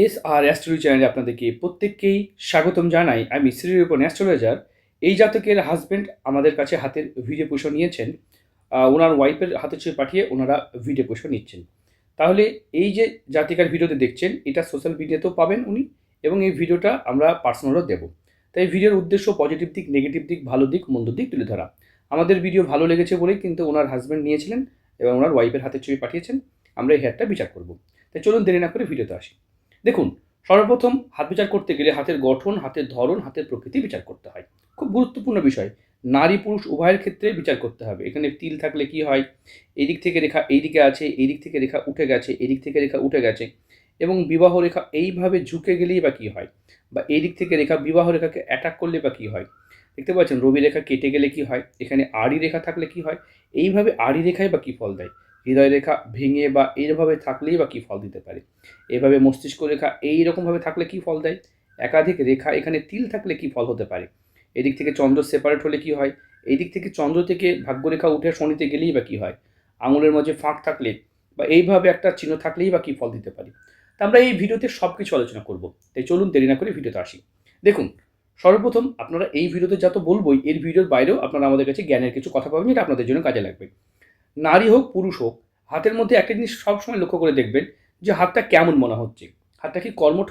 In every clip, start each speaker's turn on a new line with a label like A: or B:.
A: S আর astrology চ্যানেলে আপনাদেরকে প্রত্যেককেই স্বাগতম জানাই। আমি শ্রীরূপন অ্যাস্ট্রোলজার। এই জাতকের হাজবেন্ড আমাদের কাছে হাতের ভিডিও পোষণ নিয়েছেন। ওনার ওয়াইফের হাতের ছবি পাঠিয়ে ওনারা ভিডিও পোষণ নিচ্ছেন। তাহলে এই যে জাতিকার ভিডিওতে দেখছেন, এটা সোশ্যাল মিডিয়াতেও পাবেন উনি, এবং এই ভিডিওটা আমরা পার্সোনালও দেবো। তাই ভিডিওর উদ্দেশ্য পজিটিভ দিক, নেগেটিভ দিক, ভালো দিক, মন্দ দিক তুলে ধরা। আমাদের ভিডিও ভালো লেগেছে বলেই কিন্তু ওনার হাজবেন্ড নিয়েছিলেন এবং ওনার ওয়াইফের হাতের ছবি পাঠিয়েছেন। আমরা এই হেয়ারটা বিচার করব। তাই চলুন দেরি না করে ভিডিওতে আসি। দেখুন, সর্বপ্রথম হাত বিচার করতে গেলে হাতের গঠন, হাতের ধরন, হাতের প্রকৃতি বিচার করতে হয়। খুব গুরুত্বপূর্ণ বিষয়। নারী পুরুষ উভয়ের ক্ষেত্রে বিচার করতে হবে। এখানে তিল থাকলে কি হয়, এই দিক থেকে রেখা এই দিকে আছে, এই দিক থেকে রেখা উঠে গেছে, এই দিক থেকে রেখা উঠে গেছে, এবং বিবাহ রেখা এইভাবে ঝুঁকে গেলেই বা কী হয়, বা এই দিক থেকে রেখা বিবাহ রেখাকে অ্যাটাক করলে বা কী হয়। দেখতে পাচ্ছেন রবি রেখা কেটে গেলে কি হয়, এখানে আড়ি রেখা থাকলে কি হয়, এইভাবে আড়ি রেখায় বা কী ফল দেয়, হৃদয় রেখা ভেঙে বা এইভাবে থাকলেই বা কী ফল দিতে পারে, এভাবে মস্তিষ্ক রেখা এইরকমভাবে থাকলে কি ফল দেয়, একাধিক রেখা এখানে তিল থাকলে কি ফল হতে পারে, এদিক থেকে চন্দ্র সেপারেট হলে কি হয়, এই দিক থেকে চন্দ্র থেকে ভাগ্যরেখা উঠে শনিতে গেলেই বা কী হয়, আঙুলের মাঝে ফাঁক থাকলে বা এইভাবে একটা চিহ্ন থাকলেই বা কী ফল দিতে পারে। তা আমরা এই ভিডিওতে সব কিছু আলোচনা করব। তাই চলুন দেরি না করে ভিডিওতে আসি। দেখুন, সর্বপ্রথম আপনারা এই ভিডিওতে যা তো বলবোই, এর ভিডিওর বাইরেও আপনারা আমাদের কাছে জ্ঞানের কিছু কথা পাবেন, যেটা আপনাদের জন্য কাজে লাগবে। নারী হোক পুরুষ হোক, হাতের মধ্যে একটা জিনিস সবসময় লক্ষ্য করে দেখবেন যে হাতটা কেমন মনে হচ্ছে। হাতটা কি কর্মঠ?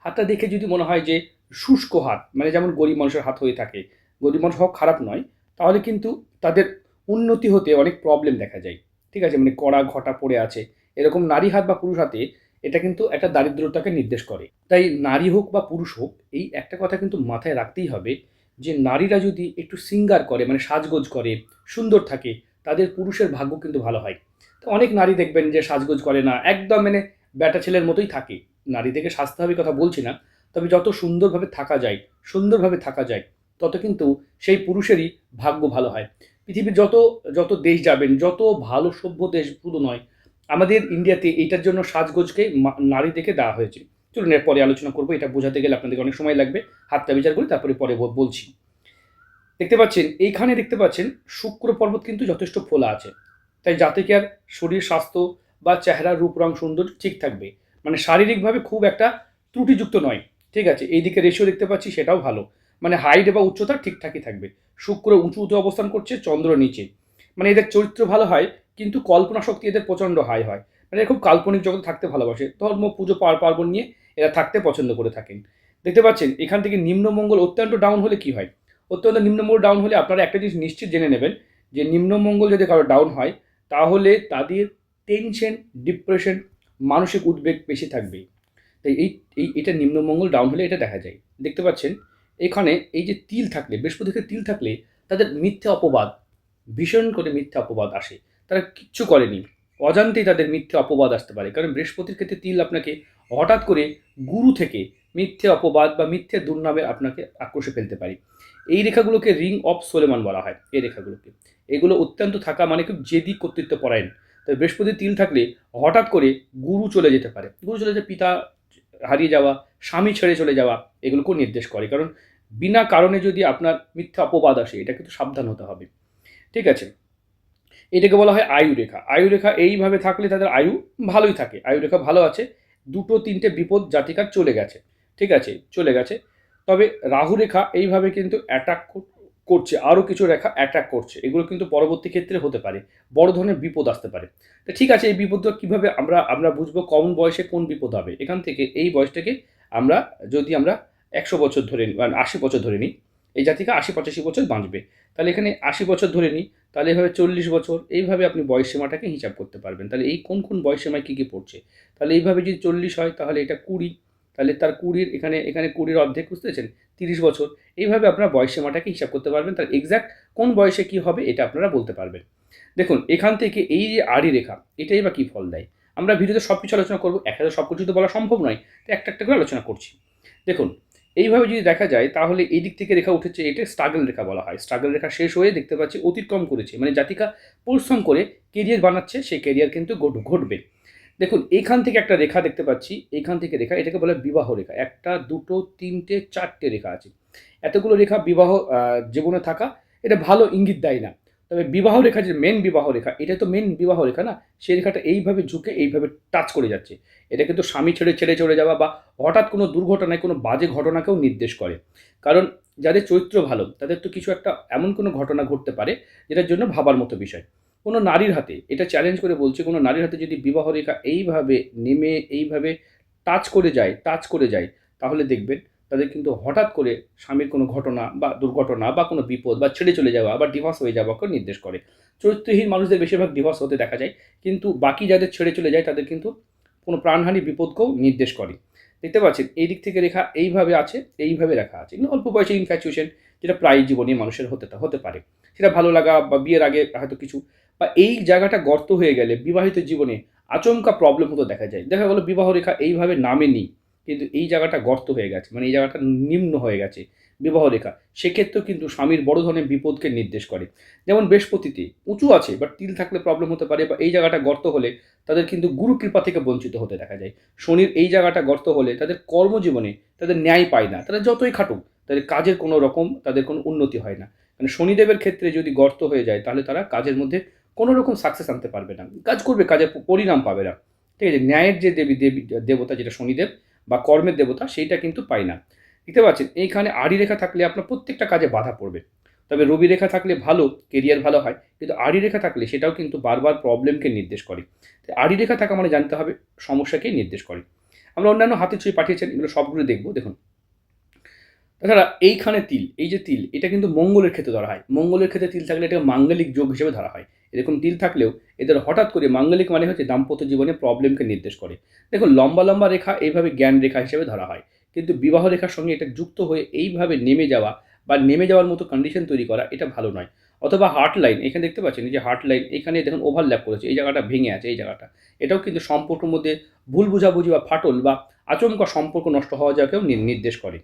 A: হাতটা দেখে যদি মনে হয় যে শুষ্ক হাত, মানে যেমন গরিব মানুষের হাত হয়ে থাকে, গরিব মানুষ হওয়া খারাপ নয়, তাহলে কিন্তু তাদের উন্নতি হতে অনেক প্রবলেম দেখা যায়। ঠিক আছে? মানে কড়া ঘটা পড়ে আছে। এরকম নারী হাত বা পুরুষ হাতে এটা কিন্তু একটা দারিদ্রতাকে নির্দেশ করে। তাই নারী হোক বা পুরুষ হোক, এই একটা কথা কিন্তু মাথায় রাখতেই হবে যে নারীরা যদি একটু সিঙ্গার করে, মানে সাজগোজ করে, সুন্দর থাকে, তাদের পুরুষের ভাগ্য কিন্তু ভালো হয়। তো অনেক নারী দেখবেন যে সাজগোজ করে না, একদম মানে ব্যাটা ছেলের মতোই থাকে। নারী থেকে স্বাস্থ্য হবে কথা বলছি না, তবে যত সুন্দরভাবে থাকা যায়, সুন্দরভাবে থাকা যায়, তত কিন্তু সেই পুরুষেরই ভাগ্য ভালো হয়। পৃথিবীর যত যত দেশ যাবেন, যত ভালো সভ্য দেশ শুধু নয়, আমাদের ইন্ডিয়াতে এইটার জন্য সাজগোজকে নারীদেরকে দেওয়া হয়েছে। চলুন এর পরে আলোচনা করবো। এটা বোঝাতে গেলে আপনাদেরকে অনেক সময় লাগবে। হাতটা বিচার করি, তারপরে পরে বলছি। দেখতে পাচ্ছেন, এইখানে দেখতে পাচ্ছেন শুক্র পর্বত কিন্তু যথেষ্ট ফোলা আছে। তাই জাতকের শরীর স্বাস্থ্য বা চেহারা রূপ রং সৌন্দর্য ঠিক থাকবে। মানে শারীরিকভাবে খুব একটা ত্রুটিযুক্ত নয়। ঠিক আছে? এইদিকে রেশিও দেখতে পাচ্ছি, সেটাও ভালো। মানে হাইট বা উচ্চতা ঠিকঠাকই থাকবে। শুক্র উঁচুতে অবস্থান করছে, চন্দ্র নিচে। মানে এদের চরিত্র ভালো হয়, কিন্তু কল্পনা শক্তি এদের প্রচণ্ড হাই হয়। মানে এরা খুব কাল্পনিক জগতে থাকতে ভালোবাসে। ধর্ম, পুজো, পার্বণ নিয়ে এরা থাকতে পছন্দ করে থাকেন। দেখতে পাচ্ছেন এখান থেকে নিম্নমঙ্গল অত্যন্ত ডাউন হলে কি হয়? অত্যন্ত নিম্নমঙ্গল ডাউন হলে আপনারা একটা জিনিস নিশ্চিত জেনে নেবেন যে নিম্নমঙ্গল যদি কারো ডাউন হয়, তাহলে তাদের টেনশন, ডিপ্রেশন, মানসিক উদ্বেগ বেশি থাকবে। তাই এটা নিম্নমঙ্গল ডাউন হলে এটা দেখা যায়। দেখতে পাচ্ছেন এখানে এই যে তিল থাকলে, বৃহস্পতিকে তিল থাকলে তাদের মিথ্যে অপবাদ, ভীষণ করে মিথ্যে অপবাদ আসে। তারা কিচ্ছু করেনি, অজান্তেই তাদের মিথ্যে অপবাদ আসতে পারে। কারণ বৃহস্পতির ক্ষেত্রে তিল আপনাকে হঠাৎ করে গুরু থেকে মিথ্যে অপবাদ বা মিথ্যে দুর্নামে আপনাকে আক্রোশে ফেলতে পারে। এই রেখাগুলোকে রিং অফ সোলেমান বলা হয়। এই রেখাগুলোকে, এগুলো অত্যন্ত থাকা মানে খুব জেদি, কর্তৃত্ব পরায়ণ। তবে বৃহস্পতি তিল থাকলে হঠাৎ করে গুরু চলে যেতে পারে। গুরু চলে যেতে, পিতা হারিয়ে যাওয়া, স্বামী ছেড়ে চলে যাওয়া, এগুলোকেও নির্দেশ করে। কারণ বিনা কারণে যদি আপনার মিথ্যা অপবাদ আসে, এটা কিন্তু সাবধান হতে হবে। ঠিক আছে? এটাকে বলা হয় আয়ু রেখা। আয়ু রেখা এইভাবে থাকলে তাদের আয়ু ভালোই থাকে। আয়ু রেখা ভালো আছে। দুটো তিনটে বিপদ জাতিকার চলে গেছে। ঠিক আছে? চলে গেছে। তবে রাহু রেখা এইভাবে কিন্তু অ্যাটাক করছে। আরও কিছু রেখা অ্যাটাক করছে। এগুলো কিন্তু পরবর্তী ক্ষেত্রে হতে পারে। বড় ধরনের বিপদ আসতে পারে। তো ঠিক আছে, এই বিপদটা কীভাবে আমরা আমরা বুঝবো কোন বয়সে কোন বিপদ হবে? এখান থেকে এই বয়সটাকে আমরা, যদি আমরা ১০০ বছর ধরে নিই, মানে ৮০ বছর ধরে নিই, এই জাতিকা ৮০-৮৫ বছর বাঁচবে। তাহলে এখানে ৮০ বছর ধরে নিই, তাহলে এভাবে ৪০ বছর, এইভাবে আপনি বয়সসীমাটাকে হিসাব করতে পারবেন। তাহলে এই কোন বয়সসীমায় কী পড়ছে। তাহলে এইভাবে যদি ৪০ হয়, তাহলে এটা ২০, তাহলে তার ২০-র এখানে ২০-র অর্ধেক, বুঝতে পেরেছেন? ৩০ বছর। এইভাবে আপনারা বয়সসীমাটাকে হিসাব করতে পারবেন। তার এক্সাক্ট কোন বয়সে কী হবে এটা আপনারা বলতে পারবেন। দেখুন, এখান থেকে এই যে আড়ি রেখা, এটাই বা কী ফল দেয়? আমরা ভিডিওতে সব কিছু আলোচনা করব। একসাথে সব কিছু তো বলা সম্ভব নয়। তো একটা করে আলোচনা করছি। দেখুন, এইভাবে যদি দেখা যায়, তাহলে এই দিক থেকে রেখা উঠেছে, এটা স্ট্রাগল রেখা বলা হয়। স্ট্রাগল রেখা শেষ হয়ে দেখতে পাচ্ছি অতিক্রম করেছে, মানে জাতিকা পরিশ্রম করে কেরিয়ার বানাচ্ছে, সেই কেরিয়ার কিন্তু ঘটবে। দেখুন, এইখান থেকে একটা রেখা দেখতে পাচ্ছি, এইখান থেকে রেখা, এটাকে বলে বিবাহ রেখা। ১টা ২টো ৩টে ৪টে রেখা আছে। এতগুলো রেখা বিবাহ জীবনে থাকা, এটা ভালো ইঙ্গিত দেয় না। তবে বিবাহ রেখা যে মেন বিবাহ রেখা, এটা তো মেন বিবাহ রেখা না, সেই রেখাটা এইভাবে ঝুঁকে এইভাবে টাচ করে যাচ্ছে। এটা কিন্তু স্বামী ছেড়ে চলে যাওয়া বা হঠাৎ কোনো দুর্ঘটনায় কোনো বাজে ঘটনাকেও নির্দেশ করে। কারণ যাদের চরিত্র ভালো তাদের তো কিছু একটা এমন কোনো ঘটনা ঘটতে পারে যেটার জন্য ভাবার মতো বিষয়। কোনো নারীর হাতে, এটা চ্যালেঞ্জ করে বলছি, কোনো নারীর হাতে যদি বিবাহ রেখা এইভাবে নেমে এইভাবে টাচ করে যায়, তাহলে দেখবেন তাদের কিন্তু হঠাৎ করে স্বামীর কোনো ঘটনা বা দুর্ঘটনা বা কোনো বিপদ বা ছেড়ে চলে যাওয়া বা ডিভোর্স হয়ে যাওয়াকে নির্দেশ করে। চরিত্রহীন মানুষদের বেশিরভাগ ডিভোর্স হতে দেখা যায়, কিন্তু বাকি যাদের ছেড়ে চলে যায় তাদের কিন্তু কোনো প্রাণহানি বিপদকেও নির্দেশ করে। দেখতে পাচ্ছেন এই দিক থেকে রেখা এইভাবে আছে, এইভাবে রাখা আছে। এগুলো অল্প বয়সে ইনফ্যাচুয়েশন, যেটা প্রায় জীবনে মানুষের হতে পারে। সেটা ভালো লাগা বা বিয়ের আগে হয়তো কিছু, বা এই জায়গাটা গর্ত হয়ে গেলে বিবাহিত জীবনে আচমকা প্রবলেম হতে দেখা যায়। দেখা গেল বিবাহ রেখা এইভাবে নামেনি, কিন্তু এই জায়গাটা গর্ত হয়ে গেছে, মানে এই জায়গাটা নিম্ন হয়ে গেছে বিবাহ রেখা, সেক্ষেত্রেও কিন্তু স্বামীর বড় ধরনের বিপদকে নির্দেশ করে। যেমন বৃহস্পতিতে উঁচু আছে বাট তিল থাকলে প্রবলেম হতে পারে, বা এই জায়গাটা গর্ত হলে তাদের কিন্তু গুরু কৃপা থেকে বঞ্চিত হতে দেখা যায়। শনির এই জায়গাটা গর্ত হলে তাদের কর্মজীবনে তাদের ন্যায় পায় না, তারা যতই খাটুক তাদের কাজের কোনো রকম তাদের কোনো উন্নতি হয় না। মানে শনিদেবের ক্ষেত্রে যদি গর্ত হয়ে যায় তাহলে তারা কাজের মধ্যে কোনো রকম সাকসেস আনতে পারবে না, কাজ করবে কাজের পরিণাম পাবে না। ঠিক আছে, ন্যায়ের যে দেবতা যেটা শনিদেব বা কর্মের দেবতা, সেইটা কিন্তু পাই না। দেখতে পাচ্ছেন এইখানে আড়ি রেখা থাকলে আপনার প্রত্যেকটা কাজে বাধা পড়বে। তবে রবি রেখা থাকলে ভালো, কেরিয়ার ভালো হয়, কিন্তু আড়ি রেখা থাকলে সেটাও কিন্তু বারবার প্রবলেমকে নির্দেশ করে। আড়ি রেখা থাকা মানে জানতে হবে সমস্যাকেই নির্দেশ করে। আমরা অন্যান্য হাতের ছবি পাঠিয়েছেন, এগুলো সবগুলো দেখবো। দেখুন, তাছাড়া এইখানে তিল, এই যে তিল, এটা কিন্তু মঙ্গলের ক্ষেত্রে ধরা হয়। মঙ্গলের ক্ষেত্রে তিল থাকলে এটা মাঙ্গলিক যোগ হিসেবে ধরা হয়। এরকম তিল থাকলেও এদের হঠাৎ করে মাঙ্গলিক মানে হচ্ছে দাম্পত্য জীবনে প্রবলেমকে নির্দেশ করে। দেখুন, লম্বা লম্বা রেখা এইভাবে জ্ঞান রেখা হিসেবে ধরা হয়, কিন্তু বিবাহ রেখার সঙ্গে এটা যুক্ত হয়ে এইভাবে নেমে যাওয়া বা নেমে যাওয়ার মতো কন্ডিশন তৈরি করা, এটা ভালো নয়। অথবা হার্ট লাইন, এখানে দেখতে পাচ্ছেন এই যে হার্ট লাইন, এখানে দেখুন ওভারল্যাপ করেছে, এই জায়গাটা ভেঙে আছে, এই জায়গাটা, এটাও কিন্তু সম্পর্কের মধ্যে ভুল বোঝাবুঝি বা ফাটল বা আচমকা সম্পর্ক নষ্ট হওয়া যাকেও নির্দেশ করে।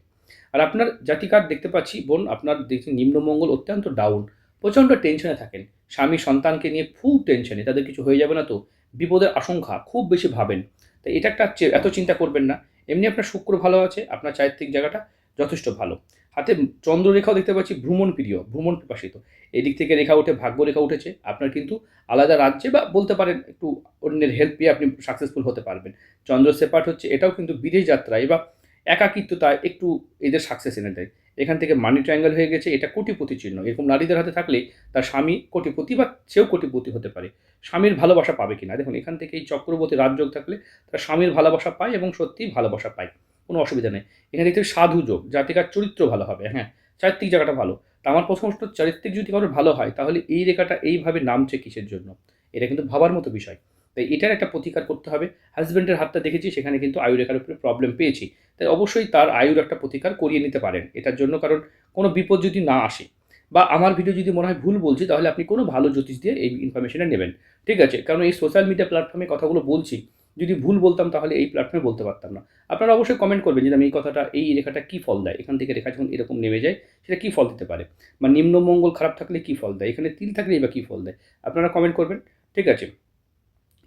A: আর আপনার জাতিকার দেখতে পাচ্ছি বোন, আপনার দেখছি নিম্নমঙ্গল অত্যন্ত ডাউন, প্রচণ্ড টেনশনে থাকেন, স্বামী সন্তানকে নিয়ে খুব টেনশনে, তাদের কিছু হয়ে যাবে না তো, বিপদের আশঙ্কা খুব বেশি ভাবেন। তাই এটা একটা এত চিন্তা করবেন না। এমনি আপনার শুক্র ভালো আছে, আপনার চারিত্রিক জায়গাটা যথেষ্ট ভালো। হাতে চন্দ্ররেখাও দেখতে পাচ্ছি ভ্রমণ প্রিয়, ভ্রমণ পিপাসিত। এদিক থেকে রেখা উঠে ভাগ্য রেখা উঠেছে, আপনার কিন্তু আলাদা রাজ্যে বা বলতে পারেন একটু অন্যের হেল্প পেয়ে আপনি সাকসেসফুল হতে পারবেন। চন্দ্র সেপার্ট হচ্ছে, এটাও কিন্তু বিদেশ যাত্রায় বা একাকিত্বতায় একটু এদের সাকসেস এনে দেয়। এখান থেকে মানি ট্রায়াঙ্গেল হয়ে গেছে, এটা কোটিপতি চিহ্ন। এরকম নারীদের হাতে থাকলে তার স্বামী কোটিপতি বা সেও কোটিপতি হতে পারে। স্বামীর ভালোবাসা পাবে কিনা দেখুন, এখান থেকে এই চক্রবর্তী রাজযোগ থাকলে তার স্বামীর ভালোবাসা পায় এবং সত্যিই ভালোবাসা পায়, কোনো অসুবিধা নেই। এখানে দেখতে সাধু যোগ, জাতিকার চরিত্র ভালো হবে। হ্যাঁ, চারিত্রিক জায়গাটা ভালো। তা আমার প্রথম চারিত্রিক যদি কারোর ভালো হয় তাহলে এই রেখাটা এইভাবে নামছে কিসের জন্য, এটা কিন্তু ভাবার মতো বিষয়। তাই এটার একটা প্রতিকার করতে হবে। হাজব্যান্ডের হাতটা দেখেছি, সেখানে কিন্তু আয়ু রেখার উপরে প্রবলেম পেয়েছি। তাই অবশ্যই তার আয়ুর একটা প্রতিকার করিয়ে নিতে পারেন এটার জন্য। কারণ কোনো বিপদ যদি না আসে বা আমার ভিডিও যদি মনে হয় ভুল বলছি, তাহলে আপনি কোনো ভালো জ্যোতিষ দিয়ে এই ইনফরমেশনটা নেবেন। ঠিক আছে, কারণ এই সোশ্যাল মিডিয়া প্ল্যাটফর্মে কথাগুলো বলছি, যদি ভুল বলতাম তাহলে এই প্ল্যাটফর্মে বলতে পারতাম না। আপনারা অবশ্যই কমেন্ট করবেন যে আমি এই কথাটা, এই রেখাটা কী ফল দেয়, এখান থেকে রেখা যখন এরকম নেমে যায় সেটা কী ফল দিতে পারে, বা নিম্ন মঙ্গল খারাপ থাকলে কী ফল দেয়, এখানে তিল থাকলে বা কী ফল দেয়, আপনারা কমেন্ট করবেন। ঠিক আছে,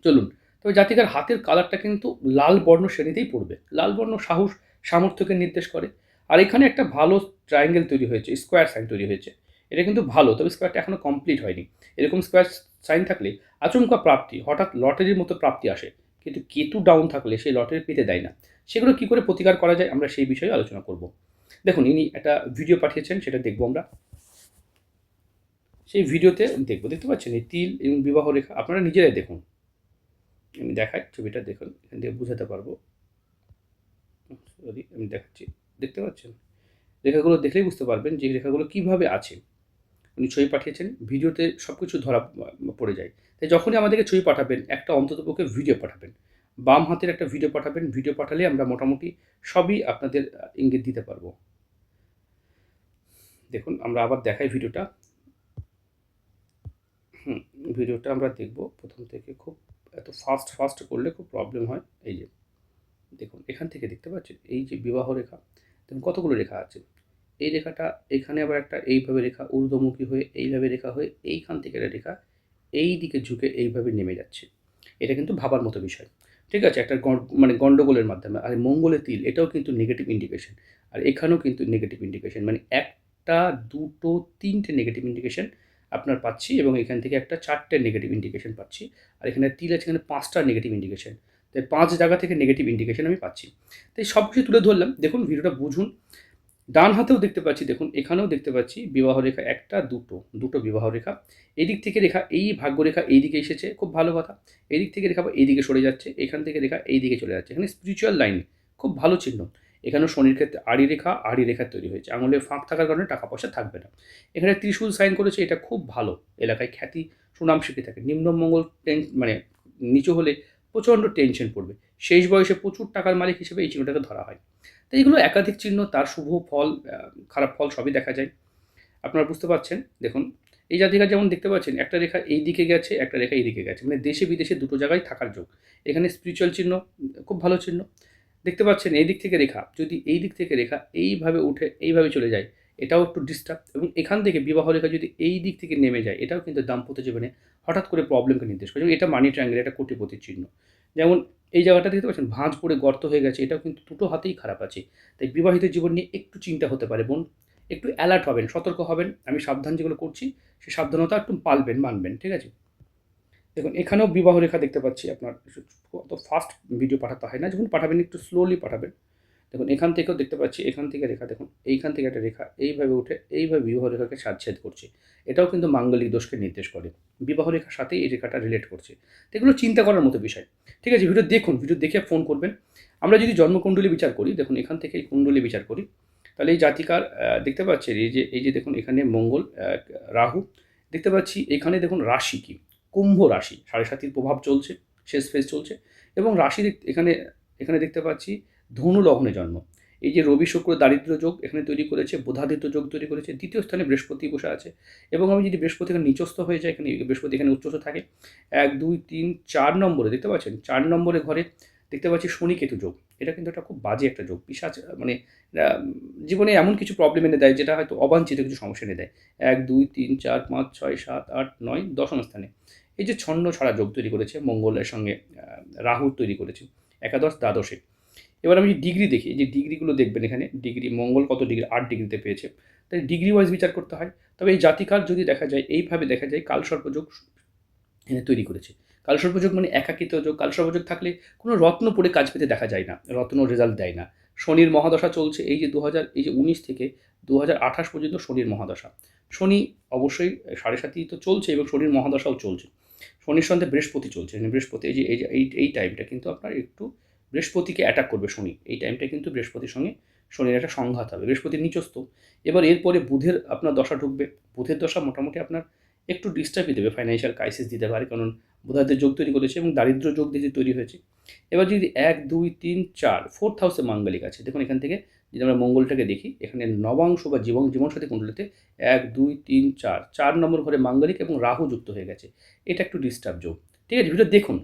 A: চলুন। তবে জাতিকার হাতের কালারটা কিন্তু লাল বর্ণ শ্রেণীতেই পড়বে। লাল বর্ণ সাহস, সামর্থ্যকে নির্দেশ করে। আর এখানে একটা ভালো ট্রায়াঙ্গেল তৈরি হয়েছে, স্কোয়ার সাইন তৈরি হয়েছে। এটা কিন্তু ভালো, তবে স্কোয়ারটা এখনও কমপ্লিট হয়নি। এরকম স্কোয়ার সাইন থাকলে আচমকা প্রাপ্তি, হঠাৎ লটারির মতো প্রাপ্তি আসে, কিন্তু কেতু ডাউন থাকলে সেই লটারি পেতে দেয় না। সেগুলো কী করে প্রতিকার করা যায় আমরা সেই বিষয়ে আলোচনা করব। দেখুন, ইনি একটা ভিডিও পাঠিয়েছেন, সেটা দেখবো আমরা। সেই ভিডিওতে দেখবো, দেখতে পাচ্ছেন এই তিল এবং বিবাহ রেখা, আপনারা নিজেরাই দেখুন। আমি দেখাই ছবিটা, দেখুন এখান থেকে বুঝাতে পারবো। সরি, আমি দেখাচ্ছি, দেখতে পাচ্ছেন রেখাগুলো, দেখলেই বুঝতে পারবেন যে রেখাগুলো কীভাবে আছে। উনি ছবি পাঠিয়েছেন, ভিডিওতে সব কিছু ধরা পড়ে যায়। তাই যখনই আমাদেরকে ছবি পাঠাবেন, একটা অন্ততপক্ষে ভিডিও পাঠাবেন, বাম হাতের একটা ভিডিও পাঠাবেন। ভিডিও পাঠালে আমরা মোটামুটি সবই আপনাদের ইঙ্গিত দিতে পারবো। দেখুন, আমরা আবার দেখাই ভিডিওটা। ভিডিওটা আমরা দেখব প্রথম থেকে। খুব এত ফাস্ট করলে খুব প্রবলেম হয়। এই যে দেখুন, এখান থেকে দেখতে পাচ্ছেন এই যে বিবাহ রেখা, দেখুন কতগুলো রেখা আছে। এই রেখাটা এখানে আবার একটা এইভাবে রেখা ঊর্ধ্বমুখী হয়ে এইভাবে রেখা হয়ে এইখান থেকে একটা রেখা এই দিকে ঝুঁকে এইভাবে নেমে যাচ্ছে। এটা কিন্তু ভাবার মতো বিষয়। ঠিক আছে, একটা মানে গন্ডগোলের মাধ্যমে। আর মঙ্গলের তিল, এটাও কিন্তু নেগেটিভ ইন্ডিকেশন। আর এখানেও কিন্তু নেগেটিভ ইন্ডিকেশন, মানে একটা, দুটো, তিনটে নেগেটিভ ইন্ডিকেশন আপনার পাচ্ছি, এবং এখান থেকে একটা 4টে নেগেটিভ ইন্ডিকেশন পাচ্ছি। আর এখানে তিল আছে, এখানে 5টা নেগেটিভ ইন্ডিকেশন। তাই 5 জায়গা থেকে নেগেটিভ ইন্ডিকেশন আমি পাচ্ছি। তাই সব কিছু তুলে ধরলাম, দেখুন ভিডিওটা বুঝুন। ডান হাতেও দেখতে পাচ্ছি, দেখুন এখানেও দেখতে পাচ্ছি বিবাহ রেখা একটা, দুটো বিবাহ রেখা। এদিক থেকে রেখা, এই ভাগ্যরেখা এই দিকে এসেছে, খুব ভালো কথা। এদিক থেকে রেখা এই দিকে সরে যাচ্ছে, এখান থেকে রেখা এই দিকে চলে যাচ্ছে। এখানে স্পিরিচুয়াল লাইন, খুব ভালো চিহ্ন। এখানেও শনির ক্ষেত্রে আড়ি রেখা তৈরি হয়েছে, আঙুলে ফাঁক থাকার কারণে টাকা পয়সা থাকবে না। এখানে ত্রিশূল সাইন করেছে, এটা খুব ভালো, এলাকায় খ্যাতি সুনাম শিখে থাকে। নিম্নমঙ্গল মানে নিচু হলে প্রচণ্ড টেনশন পড়বে, শেষ বয়সে প্রচুর টাকার মালিক হিসেবে এই চিহ্নটাকে ধরা হয়। তো এগুলো একাধিক চিহ্ন, তার শুভ ফল খারাপ ফল সবই দেখা যায়। আপনারা বুঝতে পারছেন, দেখুন এই জাতিকার যেমন দেখতে পাচ্ছেন, একটা রেখা এই দিকে গেছে, একটা রেখা এই দিকে গেছে, মানে দেশে বিদেশে দুটো জায়গায় থাকার যোগ। এখানে স্পিরিচুয়াল চিহ্ন, খুব ভালো চিহ্ন। দেখতে পাচ্ছেন এই দিক থেকে রেখা, যদি এই দিক থেকে রেখা এইভাবে উঠে এইভাবে চলে যায়, এটাও একটু ডিস্টার্ব। এবং এখান থেকে বিবাহ রেখা যদি এই দিক থেকে নেমে যায়, এটাও কিন্তু দাম্পত্য জীবনে হঠাৎ করে প্রবলেমকে নির্দেশ করে। এটা মানি ট্রায়াঙ্গেল, এটা কোটিপতির চিহ্ন। যেমন এই জায়গাটা দেখতে পাচ্ছেন ভাঁজ পড়ে গর্ত হয়ে গেছে, এটাও কিন্তু দুটো হাতেই খারাপ আছে। তাই বিবাহিত জীবন নিয়ে একটু চিন্তা হতে পারে বোন, একটু অ্যালার্ট হবেন, সতর্ক হবেন। আমি সাবধান যেগুলো করছি সেই সাবধানতা একটু পালবেন, মানবেন, ঠিক আছে? দেখুন এখানেও বিবাহ রেখা দেখতে পাচ্ছি। আপনার অত ফাস্ট ভিডিও পাঠাতে হয় না, যখন পাঠাবেন একটু স্লোলি পাঠাবেন। দেখুন এখান থেকেও দেখতে পাচ্ছি, এখান থেকে রেখা, দেখুন এইখান থেকে একটা রেখা এইভাবে উঠে এইভাবে বিবাহ রেখাকে সাচ্ছেদ করছে। এটাও কিন্তু মাঙ্গলিক দোষকে নির্দেশ করে, বিবাহ রেখার সাথে এই রেখাটা রিলেট করছে। তো এগুলো চিন্তা করার মতো বিষয়, ঠিক আছে? ভিডিও দেখুন, ভিডিও দেখে ফোন করবেন। আমরা যদি জন্মকুণ্ডলী বিচার করি, দেখুন এখান থেকে এই কুণ্ডলী বিচার করি, তাহলে এই জাতিকার দেখতে পাচ্ছেন এই যে দেখুন এখানে মঙ্গল, রাহু দেখতে পাচ্ছি। এখানে দেখুন রাশি কি, কুম্ভ রাশি, 7.5 প্রভাব চলছে, শেষ ফেজ চলছে। এবং রাশি এখানে এখানে দেখতে পাচ্ছি ধনু লগ্নে জন্ম। এই যে রবি শুক্র দারিদ্র যোগ এখানে তৈরি করেছে, বুধাদিত্য যোগ তৈরি করেছে। দ্বিতীয় স্থানে বৃহস্পতি বসে আছে। এবং আমি যদি বৃহস্পতি এখানে নিচস্থ হয়ে যায়, এখানে বৃহস্পতি এখানে উচ্চস্থ থাকে, 1 2 3 4 নম্বরে দেখতে পাচ্ছেন, 4 নম্বরে ঘরে দেখতে পাচ্ছি শনি কেতু যোগ। এটা কিন্তু একটা খুব বাজে একটা যোগ, পিশাচ মানে জীবনে এমন কিছু প্রবলেম এনে দেয় যেটা হয়তো অবাঞ্ছিত কিছু সমস্যা এনে দেয়। 1 2 3 4 5 6 7 8 9 দশম স্থানে এই যে ছন্ন ছাড়া যোগ তৈরি করেছে, মঙ্গলের সঙ্গে রাহু তৈরি করেছে একাদশ দ্বাদশে। এবার আমি যদি ডিগ্রি দেখি, এই যে ডিগ্রিগুলো দেখবেন, এখানে ডিগ্রি মঙ্গল কত ডিগ্রি, 8 ডিগ্রিতে পেয়েছে। তাই ডিগ্রি ওয়াইজ বিচার করতে হয়। তবে এই জাতিকাল যদি দেখা যায়, এইভাবে দেখা যায় কালসর্পযোগ এনে তৈরি করেছে। কালসর্পযোগ মানে একাকিত্ব যোগ। কালসর্পযোগ থাকলে কোনো রত্ন পড়ে কাজ পেতে দেখা যায় না, রত্ন রেজাল্ট দেয় না। শনির মহাদশা চলছে, এই যে 19 থেকে 2028 পর্যন্ত শনির মহাদশা। শনি অবশ্যই 7.5 তো চলছে, এবং শনির মহাদশাও চলছে। শনির সঙ্গে বৃহস্পতি চলছে, বৃহস্পতি এই টাইমটা কিন্তু আপনার একটু বৃহস্পতিকে অ্যাটাক করবে শনি। এই টাইমটা কিন্তু বৃহস্পতির সঙ্গে শনির একটা সংঘাত হবে, বৃহস্পতির নিচস্থ। এবার এরপরে বুধের আপনার দশা ঢুকবে। বুধের দশা মোটামুটি আপনার একটু ডিস্টার্বই দেবে, ফাইন্যান্সিয়াল ক্রাইসিস দিতে পারে, কারণ বুধাদের যোগ তৈরি করেছে এবং দারিদ্র যোগ দিয়ে তৈরি হয়েছে। এবার যদি 1 2 3 4 4th হাউসে মাঙ্গলিক আছে, দেখুন এখান থেকে যদি আমরা মঙ্গলটাকে দেখি, এখানে নবাংশ বা জীবনসাথী কুণ্ডলিতে 1 2 3 4 নম্বর ঘরে মাঙ্গলিক এবং রাহু যুক্ত হয়ে গেছে। এটা একটু ডিস্টার্ব যোগ, ঠিক আছে? ভিডিও দেখুন।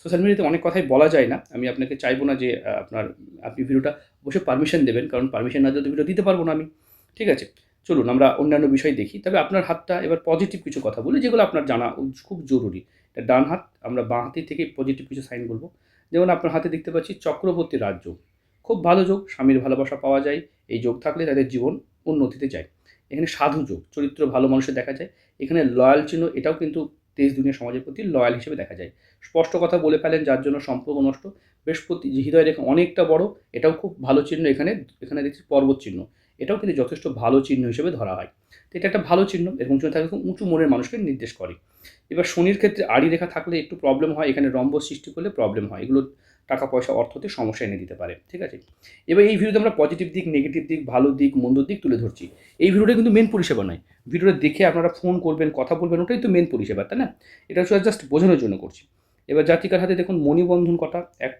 A: সোশ্যাল মিডিয়াতে অনেক কথাই বলা যায় না, আমি আপনাকে চাইবো না যে আপনি ভিডিওটা অবশ্যই পারমিশন দেবেন, কারণ পারমিশন না দিলে ভিডিও দিতে পারবো না আমি, ঠিক আছে? চলুন আমরা অন্যান্য বিষয় দেখি। তবে আপনার হাতটা এবার পজিটিভ কিছু কথা বলি, যেগুলো আপনার জানা খুব জরুরি। এটা ডান হাত, আমরা বাঁ হাতি থেকে পজিটিভ কিছু সাইন বলবো। যেমন আপনার হাতে দেখতে পাচ্ছি চক্রবর্তী রাজযোগ, খুব ভালো যোগ, স্বামীর ভালোবাসা পাওয়া যায়। এই যোগ থাকলে তাদের জীবন উন্নতিতে যায়। এখানে সাধু যোগ, চরিত্র ভালো মানুষের দেখা যায়। এখানে লয়াল চিহ্ন, এটাও কিন্তু দেশ দুনিয়া সমাজের প্রতি লয়াল হিসেবে দেখা যায়। স্পষ্ট কথা বলে ফেলেন, যার জন্য সম্পর্ক নষ্ট। বৃহস্পতি যে হৃদয় রেখা অনেকটা বড়, এটাও খুব ভালো চিহ্ন। এখানে দেখছি পর্বত চিহ্ন, এটাও কিন্তু যথেষ্ট ভালো চিহ্ন হিসেবে ধরা হয়। তো এটা একটা ভালো চিহ্ন, এরকম চিহ্ন থাকলে খুব উঁচু মনের মানুষকে নির্দেশ করে। এবার শনির ক্ষেত্রে আড়ি রেখা থাকলে একটু প্রবলেম হয়, এখানে রম্বস সৃষ্টি করলে প্রবলেম হয়, এগুলো টাকা পয়সা অর্থতে সমস্যা এনে দিতে পারে, ঠিক আছে? এবার এই ভিডিওতে আমরা পজিটিভ দিক, নেগেটিভ দিক, ভালো দিক, মন্দ দিক তুলে ধরছি। এই ভিডিওটা কিন্তু মেন পরিষেবা নয়। ভিডিওটা দেখে আপনারা ফোন করবেন, কথা বলবেন, ওটাই তো মেন পরিষেবা, তাই না? এটা জাস্ট বোঝানোর জন্য করছি। এবার জাতিকার হাতে দেখুন মণিবন্ধন কটা, 1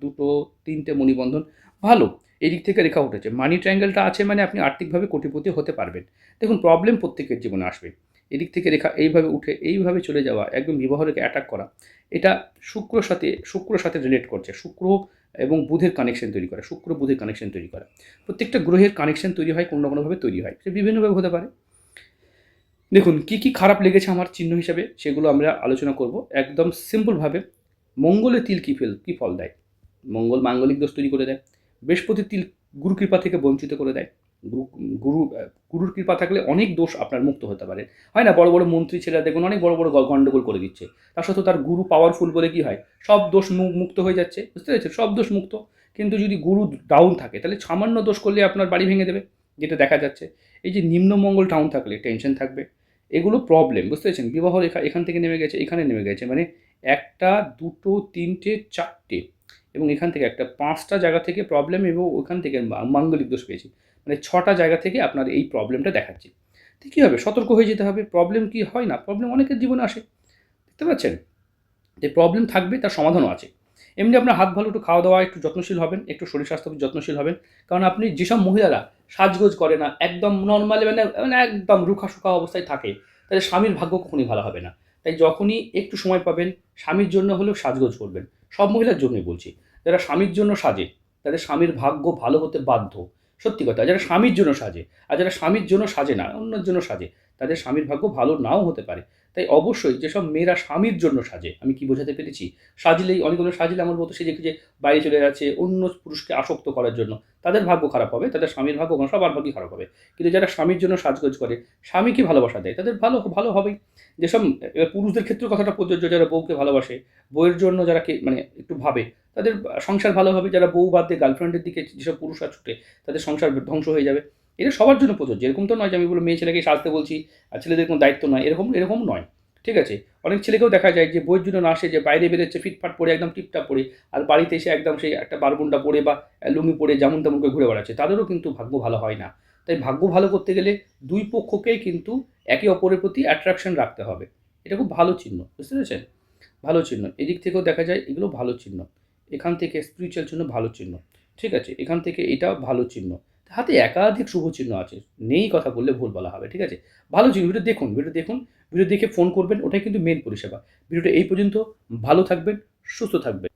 A: 2 3টে মণিবন্ধন, ভালো। এই দিক থেকে রেখা উঠেছে, মানি ট্রায়াঙ্গেলটা আছে, মানে আপনি আর্থিকভাবে কোটিপতি হতে পারবেন। দেখুন প্রবলেম প্রত্যেকের জীবনে আসবে। এদিক থেকে রেখা এইভাবে উঠে এইভাবে চলে যাওয়া, একদম বিবাহ রেখে অ্যাটাক করা, এটা শুক্রর সাথে রিলেট করছে। শুক্র এবং বুধের কানেকশন তৈরি করে, শুক্র বুধের কানেকশন তৈরি করে। প্রত্যেকটা গ্রহের কানেকশন তৈরি হয়, কোনো না কোনোভাবে তৈরি হয়, সে বিভিন্নভাবে হতে পারে। দেখুন কী কী খারাপ লেগেছে আমার চিহ্ন হিসাবে, সেগুলো আমরা আলোচনা করব একদম সিম্পলভাবে। মঙ্গলের তিল কী ফল দেয়? মঙ্গল মাঙ্গলিক দোষ তৈরি করে দেয়। বৃহস্পতির তিল গুরুকৃপা থেকে বঞ্চিত করে দেয়। গুরু গুরুর কৃপা থাকলে অনেক দোষ আপনার মুক্ত হতে পারে। হয় না, বড় বড় মন্ত্রী ছেলেরা দেখুন অনেক বড় বড় গন্ডগোল করে দিচ্ছে, তার সত্ত্বেও তার গুরু পাওয়ারফুল বলে কি হয়, সব দোষ মুক্ত হয়ে যাচ্ছে, বুঝতে পেরেছেন, সব দোষ মুক্ত। কিন্তু যদি গুরু ডাউন থাকে তাহলে সামান্য দোষ করলে আপনার বাড়ি ভেঙে দেবে, যেটা দেখা যাচ্ছে। এই যে নিম্নমঙ্গল ডাউন থাকলে টেনশন থাকবে, এগুলো প্রবলেম, বুঝতে পেরেছেন। বিবাহ রেখা এখান থেকে নেমে গেছে, এখানে নেমে গেছে, মানে একটা, দুটো, তিনটে, চারটে এবং এখান থেকে একটা, 5টা জায়গা থেকে প্রবলেম এবং ওখান থেকে মাঙ্গলিক দোষ পেয়েছি, মানে 6টা জায়গা থেকে আপনার এই প্রবলেমটা দেখাচ্ছি। তো কী হবে, সতর্ক হয়ে যেতে হবে। প্রবলেম কি হয় না, প্রবলেম অনেকের জীবনে আসে, দেখতে পাচ্ছেন। যে প্রবলেম থাকবে তার সমাধানও আছে। এমনি আপনার হাত ভালো, একটু খাওয়া দাওয়া একটু যত্নশীল হবেন, একটু শরীর স্বাস্থ্য যত্নশীল হবেন। কারণ আপনি যেসব মহিলারা সাজগোজ করে না, একদম নর্মালি মানে মানে একদম রুখা শুকা অবস্থায় থাকে, তাদের স্বামীর ভাগ্য কখনই ভালো হবে না। তাই যখনই একটু সময় পাবেন স্বামীর জন্য হলেও সাজগোজ করবেন। সব মহিলার জন্যই বলছি, যারা স্বামীর জন্য সাজে তাদের স্বামীর ভাগ্য ভালো হতে বাধ্য। সত্যি কথা, যারা স্বামীর জন্য সাজে আর যারা স্বামীর জন্য সাজে না, অন্যের জন্য সাজে, তাদের স্বামীর ভাগ্য ভালো নাও হতে পারে। তাই অবশ্যই যেসব মেয়েরা স্বামীর জন্য সাজে, আমি কি বোঝাতে পেরেছি, সাজলেই অনেকগুলো সাজলে আমার মতো সেজে খুঁজে বাইরে চলে যাচ্ছে অন্য পুরুষকে আসক্ত করার জন্য, তাদের ভাগ্য খারাপ হবে, তাদের স্বামীর ভাগ্য সবার ভাগ্যই খারাপ হবে। কিন্তু যারা স্বামীর জন্য সাজগোজ করে, স্বামীকে ভালোবাসা দেয়, তাদের ভালো ভালো হবেই। যেসব এবার পুরুষদের ক্ষেত্রে কথাটা প্রযোজ্য, যারা বউকে ভালোবাসে, বউয়ের জন্য যারা মানে একটু ভাবে, তাদের সংসার ভালো হবে। যারা বউ বাদ দিয়ে গার্লফ্রেন্ডের দিকে যেসব পুরুষরা ছুটে, তাদের সংসার ধ্বংস হয়ে যাবে। এটা সবার জন্য প্রযোজ্য, এরকম তো নয় যে আমি বলে মেয়ে ছেলেকে সাজতে বলছি আর ছেলেদের কোনো দায়িত্ব নয়, এরকম নয়, ঠিক আছে। অনেক ছেলেকেও দেখা যায় যে বইয়ের জন্য না আসে, যে বাইরে বেরোচ্ছে ফিটফাট পরে একদম টিপটাপ পরে, আর বাড়িতে এসে একদম সেই একটা বারবুন্ডা পরে বা লুঙ্গি পরে যেমন তেমন করে ঘুরে বেড়াচ্ছে, তাদেরও কিন্তু ভাগ্য ভালো হয় না। তাই ভাগ্য ভালো করতে গেলে দুই পক্ষকেই কিন্তু একে অপরের প্রতি অ্যাট্রাকশন রাখতে হবে। এটা খুব ভালো চিহ্ন, বুঝতে পেরেছেন, ভালো চিহ্ন। এদিক থেকেও দেখা যায় এগুলো ভালো চিহ্ন। এখান থেকে স্পিরিচুয়াল চিহ্ন ভালো চিহ্ন, ঠিক আছে। এখান থেকে এটা ভালো চিহ্ন। হাতে একাধিক শুভ চিহ্ন আছে, নেই কথা বললে ভুল বলা হবে, ঠিক আছে। ভালো চিহ্ন, ভিডিও দেখুন, ভিডিও দেখে ফোন করবেন, ওটাই কিন্তু মেন পরিষেবা। ভিডিওটা এই পর্যন্ত, ভালো থাকবেন, সুস্থ থাকবেন।